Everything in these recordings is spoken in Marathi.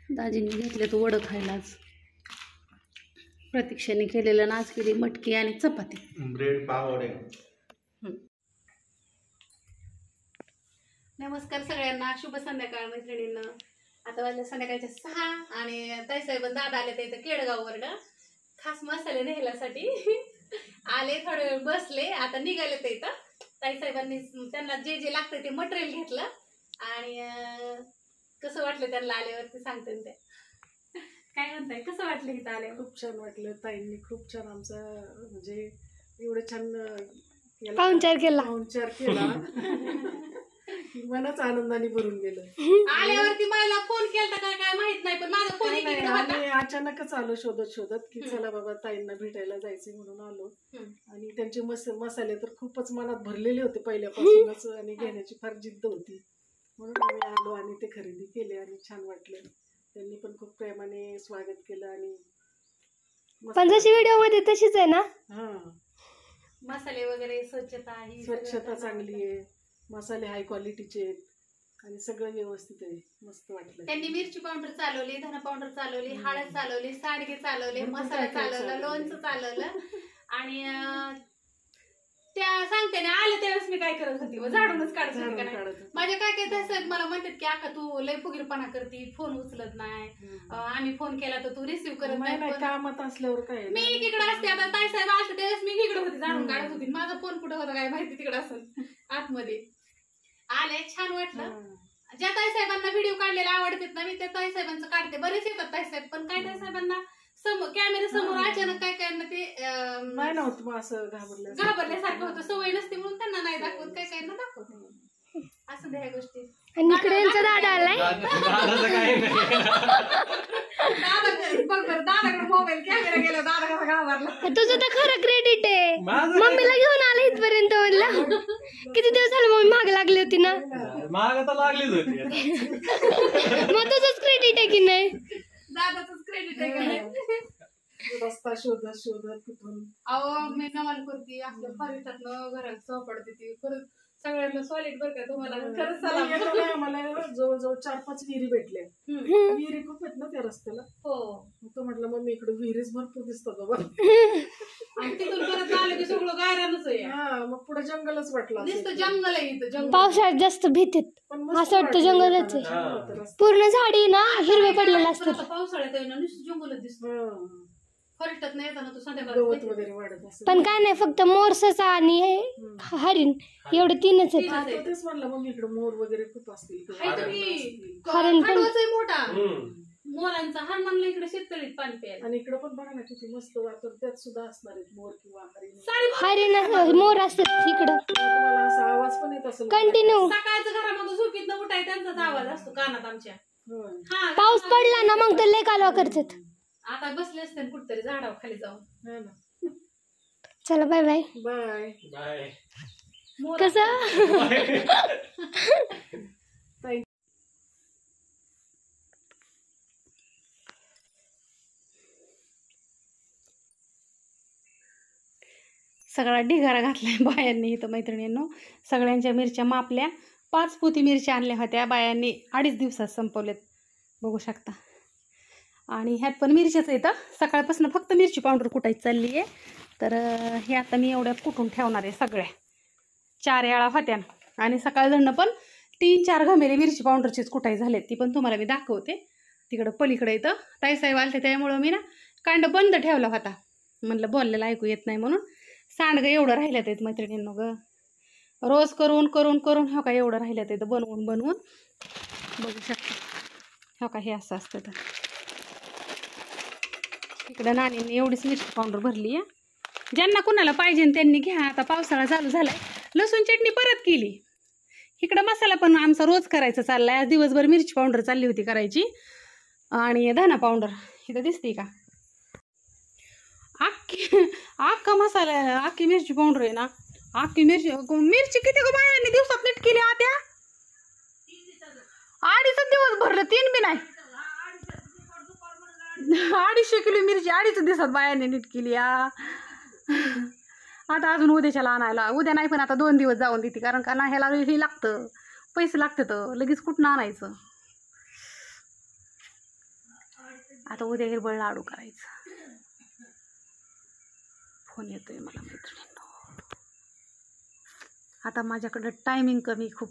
दाजींनी घेतले तो वडं खायलाच. प्रतीक्षाने केलेलं नाच केली मटकी आणि चपाती. ब्रेड पावडे. नमस्कार सगळ्यांना, शुभ संध्याकाळ मैत्रिणींना. आता वाजले संध्याकाळचे 6 आणि ताईसाहेब दादा आले ते इथं केडगाववरनं खास मसाले नेल्यासाठी आले. थोडे वेळ बसले, आता निघाले ते इथं. ताईसाहेबांनी त्यांना जे जे लागतं ते मटेरियल घेतलं आणि कसं वाटलं त्यांना आल्यावरती सांगते ते. काय म्हणताय, कसं वाटलं इथं आले? खूप छान वाटलं. ताईंनी खूप छान आमचा म्हणजे एवढं छान पाहुणचार केला मनाच आनंदाने भरून गेलं. आल्यावरती मला फोन केला काय माहित नाही, पण माझा फोन आम्ही अचानकच आलो शोधत की चला बाबा ताईंना भेटायला जायचे म्हणून आलो. आणि त्यांचे मसाले तर खूपच मनात भरलेले होते पहिल्यापासूनच आणि घेण्याची फार जिद्द होती म्हणून आम्ही आलो आणि ते खरेदी केले आणि छान वाटलं. त्यांनी पण खूप प्रेमाने स्वागत केलं. आणि पण जशी व्हिडिओ मध्ये तशीच आहे ना. हा, मसाले वगैरे स्वच्छता चांगली आहे, मसाले हाय क्वालिटीचे आहेत आणि सगळं व्यवस्थित आहे. मस्त वाटलं. त्यांनी मिरची पावडर चालवली, धना पावडर चालवली, हळद चालवली, सांडगे चालवले, मसाला चालवला, लोणचं चालवलं. आणि त्या सांगते ना आले त्यावेळेस मी काय करत होती, झाडूनच काढत होती. माझ्या काय तसं मला म्हणतात की आका तू लय फुगीरपणा करती, फोन उचलत नाही, आम्ही फोन केला तर तू रिसिव्ह करत नाही. कामात असल्यावर काय, मी इकडे असते. आता ताईसाहेब असते त्यावेळेस मी इकडे होती, झाडून काढत होती. माझा फोन कुठं होता काय माहिती, तिकडे असेल आतमध्ये. आले, छान वाटलं. ज्या ताईसाहेबांना व्हिडिओ काढलेला आवडतात ना, मी त्या ताईसाहेबांचं काढते. बरेच येतात ताईसाहेब, पण काय ताईसाहेबांना कॅमेरा समोर अचानक काय काय ना ते नाही नव्हतं असं घाबरल्यासारखं होतं. सवय नसते म्हणून त्यांना नाही दाखवत, काय काय ना दाखवत असं ह्या गोष्टी. आणि इकडे यांचा दादा आलाय. दादाकडे मोबाईल कॅमेरा गेला, दादा कसा घाबरला. तुझं तर खरं क्रेडिट आहे. मम्मीला घेऊन आला इथपर्यंत म्हणलं. किती दिवस झाले मम्मी मागे लागली होती ना. माग तर लागलीच होती. मग तुझंच क्रेडिट आहे की नाही. दादाच क्रेडिट आहे का? रस्ता शोधत कुठून. अहो मी नमाल करते आपल्या फारीतात घरात चौपडते ती परत सगळ्यांना सॉलिड बरं का तुम्हाला. खरंच मला जवळजवळ 4-5 विहिरी भेटल्या. विहिरी खूप आहेत ना त्या रस्त्याला. हो, तो म्हटलं मग मी इकडे विहिरीच भरपूर दिसतात बाबा. आणि तिथून परत आलं की सगळं गायरानच आहे. हा, मग पुढे जंगलच वाटलं. नुसतं जंगल आहे इथं. पावसाळ्यात जास्त भीतीत असं वाटतं जंगलच आहे. पूर्ण झाडी ना हिरवे पडलेले असतात. पावसाळ्यात आहे ना नुसतं जंगलच दिसतं. फरटत नाही येताना तू गवत वगैरे वाढत असतं. पण काय नाही, फक्त मोर, ससा आणि हरिण एवढे 3च आहेत. तेच म्हणलं मग इकडे मोर वगैरे खूप असतील. हरिण पण मोठा मोरांचा हनुमानला इकडे शेततळीत पाणी प्यायला. आणि इकडे पण बघा ना किती मस्त वाटतं. त्यात सुद्धा असणार आहेत मोर किंवा हरिण मोर असतात इकडं. तुम्हाला असा आवाज पण येत असेल कंटिन्यू. सकाळचं घरामध्ये झोपीत न उठाय त्यांचाच आवाज असतो कानात आमच्या. पाऊस पडला ना मग तर लय कालवा करतात. आता बसले असते कुठतरी झाडावर खाली जाऊन. चला बाय बाय बाय बाय. कसं सगळा ढिगारा घातलाय बायांनी इथं मैत्रिणींनो. सगळ्यांच्या मिरच्या मापल्या. 5 पोती मिरच्या आणल्या होत्या बायांनी, 2.5 दिवसात संपवलेत बघू शकता. आणि ह्यात पण मिरच्याच येतं. सकाळपासून फक्त मिरची पावडर कुटायची चालली आहे. तर हे आता मी एवढ्या कुटून ठेवणार आहे सगळ्या. 4 याळा होत्या आणि सकाळजणं पण 3-4 घमेले मिरची पावडरचीच कुटाई झालेत. ती पण तुम्हाला मी दाखवते. तिकडं पलीकडे येतं ताईसाहेब आलते त्यामुळं मी ना कांड बंद ठेवला होता. म्हणलं बोललेलं ऐकू येत नाही म्हणून. सांडगं एवढं राहिल्यात आहेत मैत्रिणींनो ग. रोज करून करून करून हो का एवढं राहिल्यात येतं बनवून बघू शकता. हो का हे असं असतं. तर इकडं नानींनी एवढीच मिरची पावडर भरली आहे. ज्यांना कुणाला पाहिजे त्यांनी घ्या. आता पावसाळा चालू झालाय. लसूण चटणी परत केली. इकडं मसाला पण आमचा रोज करायचा चाललाय. आज दिवसभर मिरची पावडर चालली होती करायची आणि धना पावडर इथं दिसते का. अख्खा मसाला अख्खी मिरची पावडर आहे ना. अख्खी मिरची किती गो बायांनी दिवसात नीट केली आत्या. 2.5 दिवस भरलं, 3 बी नाही. 250 किलो मिरची 2.5 दिवसात बायांनी नीट केली. आता अजून उद्याच्याला आणायला. उद्या नाही पण आता 2 दिवस जाऊन देते. कारण का ना ह्याला हे लागतं, पैसे लागतात. लगेच कुठनं आणायचं. आता उद्या हिरबळ लाडू करायचं. फोन येतोय मला मैत्रिणींनो. आता माझ्याकडं टायमिंग कमी खूप.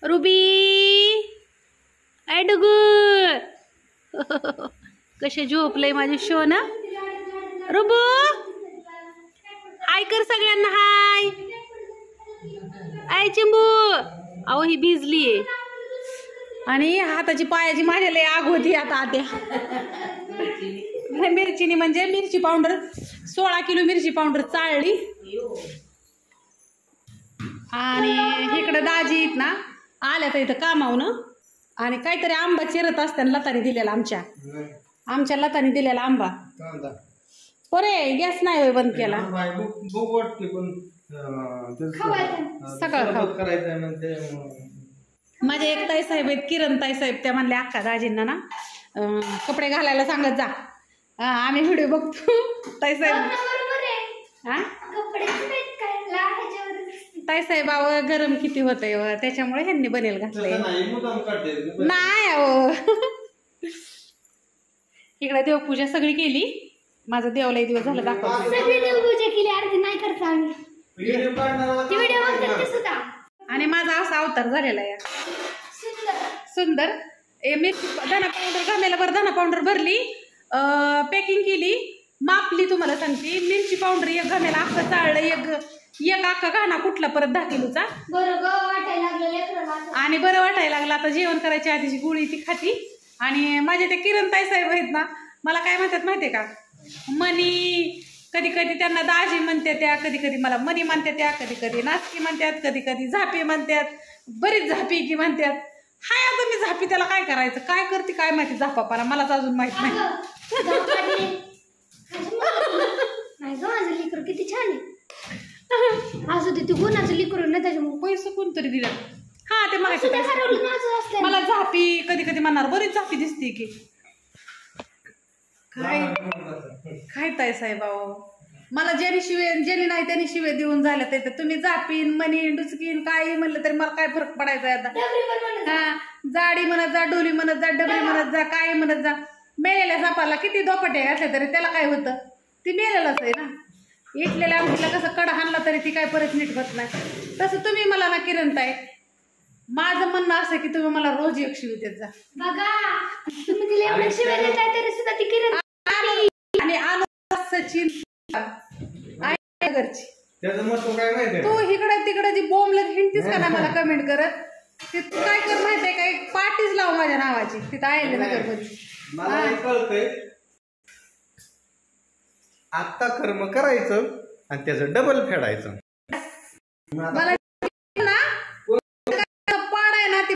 रुबी डुगू कसे झोपलंय माझे शो ना. रुबू हाय कर सगळ्यांना. हाय आय चिंबू. अहो ही भिजली आणि हाताची पायाची माझ्या लय आग होती आता आत्या. मिरचीनी म्हणजे मिरची पावडर 16 किलो मिरची पावडर चाळली. आणि इकडं दाजी ना आल्या तर इथं कामावून आणि काहीतरी आंबा चिरत असताना लतानी दिलेला आमच्या लतानी दिलेला आंबा. बरे गॅस नाही होय बंद केला. सकाळ खाऊ माझे एक ताई साहेब आहेत किरण ताई साहेब. त्या म्हणल्या अक्का दाजींना ना कपडे घालायला सांगत जा. आम्ही व्हिडिओ बघतो. ताई साहेब हा ताई साहेब अहो गरम किती होतंय त्याच्यामुळे ह्यांनी बनेल घातलंय. नाही अहो इकडे देवपूजा सगळी केली. माझा देवला दिवस झाला दाखवतो. आणि माझा असा अवतार झालेला आहे सुंदर. मिरची धना पावडर घालायला बरं धना पावडर भरली पॅकिंग केली मापली. तुम्हाला सांगते मिरची पावडर एक घालायला अख्खं चाळलं. एक एक अख्खा घाणा कुठला परत 10 किलोचा. बरं ग वाटायला लागलं लेकराला. आणि बरं वाटायला लागलं. आता जेवण करायची आधीची गोळी ती खाती. आणि माझे ते किरण ताई साहेब आहेत ना, मला काय म्हणतात माहितीये का, मनी कधी कधी त्यांना दाजी म्हणते त्या, कधी कधी मला मनी म्हणते त्या, कधी कधी नाचकी म्हणतात, कधी कधी झापी म्हणतात, बरीच झापी की म्हणतात. हाय आता मी झापी, त्याला काय करायचं, काय करते काय माहिती झापापाला, मलाच अजून माहित नाही. नाही ग माझं लेकर किती छान आहे. असू दे, ते गुणाचं लेकर ना त्याच्यामुळे पैसे कोणतरी दिलं. हा ते असू दे, हरवलं माझं असतं. मला झापी कधी कधी म्हणणार, बरीच झापी दिसते की काय. काय ताई साहेब मला ज्यांनी नाही त्यांनी शिवे देऊन झाल्या तर तुम्ही झापीन मनी डुचकीन काही म्हणलं तरी मला काय फरक पडायचा आता. हा जाडी म्हणत जा, डोली म्हणत जा, डबरी म्हणत जा, काही म्हणत जा. मेलेल्या सापाला किती दोपटे असले तरी त्याला काय होतं, ती मेलेलंच आहे ना. इटलेल्या आमटीला कसं कडा हाणला तरी ती काय परत नीट होत नाही. तसं तुम्ही मला ना किरण ताई, माझं म्हणणं असं की तुम्ही मला रोज एक शिवी देत जा. बघा तुम्ही तिला एवढं शिवाय देताय तरी सुद्धा ती किरण. आणि आलो सचिन घरची त्याचं महत्व काय माहितीये? तू इकडे तिकडे जी बोंबलत हिंडतीस का ना मला कमेंट करत, ते तू काय कर माहितीये का, एक पार्टीच लाव माझ्या नावाची तिथं आहे नगरमध्ये. मला हे कळतंय, आत्ता कर्म करायचं आणि त्याचं डबल फेडायचं. मला ना पाड आहे ना ती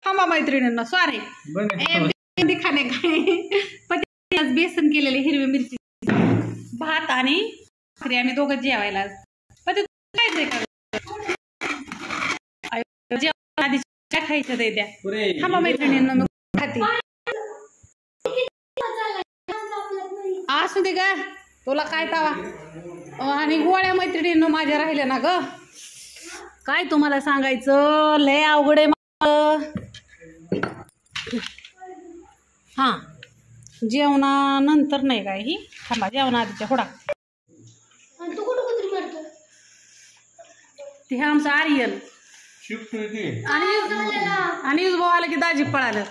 थांबा मैत्रिणींना, सॉरी खाणे काय बेसन केलेले हिरवी मिरची भात आणि भाकरी, आम्ही दोघं जेवायला. पण काय आधी खायचं ते द्या. थांबा मैत्रिणींना मी खाते. असू दे का तुला काय तावा. आणि गोळ्या मैत्रिणींना माझ्या राहिल्या ना ग, काय तुम्हाला सांगायचं, लय अवघड आहे. हा जेवणानंतर नाही काय ही, थांबा जेवणा आधीच्या होडा. तू कुठं कुत्री मारतो? ते हे आमचं आर्यन शिफ्ट होती आणि युज भाऊ आला की दाजी पळालं.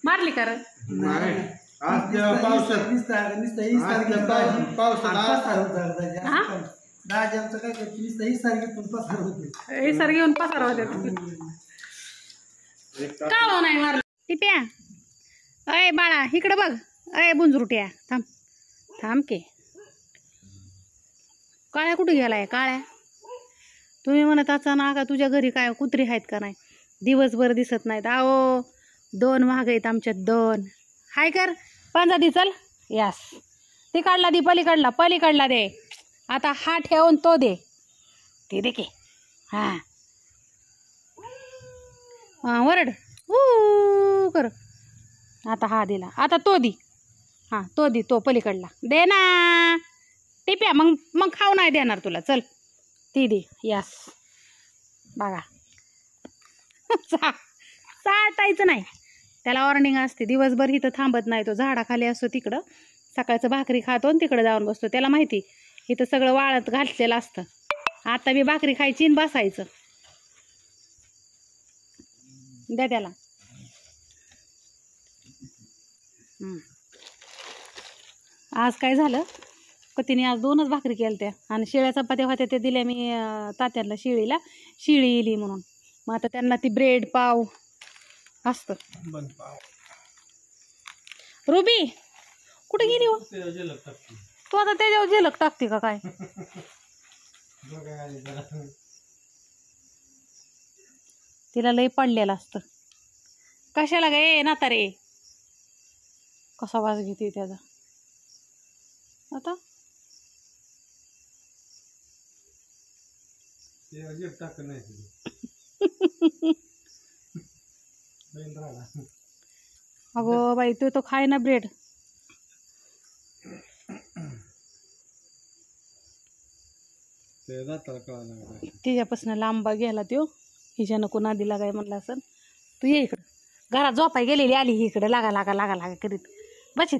मारली का रे? हे सर घेऊन पसार होते का हो नाही मारलं. टिप्या अय बाळा इकडे बघ, अय बुंजरुट्या थांब थांब के. काळ्या कुठे गेलाय काळ्या? तुम्ही म्हणत असा ना का तुझ्या घरी काय कुत्री आहेत का नाही, दिवसभर दिसत नाहीत. अहो 2 महाग आहेत आमच्यात 2. हाय कर पंजा दी चल. यास ती काढला दी, पलीकडला दे. आता हा ठेवून तो दे, ते दे की. हां हां वरड कर. आता हा दिला, आता तो दी. हां तो दी, तो पलीकडला दे ना टिप्या. मग खाऊ नाही देणार तुला, चल ती दे. यास बघा चाटायचं नाही, त्याला वॉर्निंग असते. दिवसभर इथं थांबत नाही तो, झाडाखाली असतो तिकडं. सकाळचं भाकरी खातो आणि तिकडं जाऊन बसतो. त्याला माहिती इथं सगळं वाळत घातलेलं असतं. आता मी भाकरी खायची आणि बसायचं. द्या त्याला. आज काय झालं का, तिने आज 2च भाकरी केल्या आणि शिळ्या चपात्या होत्या त्या दिल्या मी तात्यांना शिळीला. शिळी येली म्हणून. मग आता त्यांना ती ब्रेड पाव असतं. रुबी कुठे गेली हो तू? आता त्याच्यावर झलक टाकते का काय? तिला लय पडलेलं असतं. कशाला गे नाता रे, कसा वास घेते त्याचा. आता अगो बाई तो खाय ना ब्रेड. तिच्यापासून लांबा गेला त्यो. हिच्या नको नादी लागाय म्हणला असं. तू ये इकडं. घरात झोपाय गेलेली आली ही इकडं लागा लागा लागा लागा करीत बचित.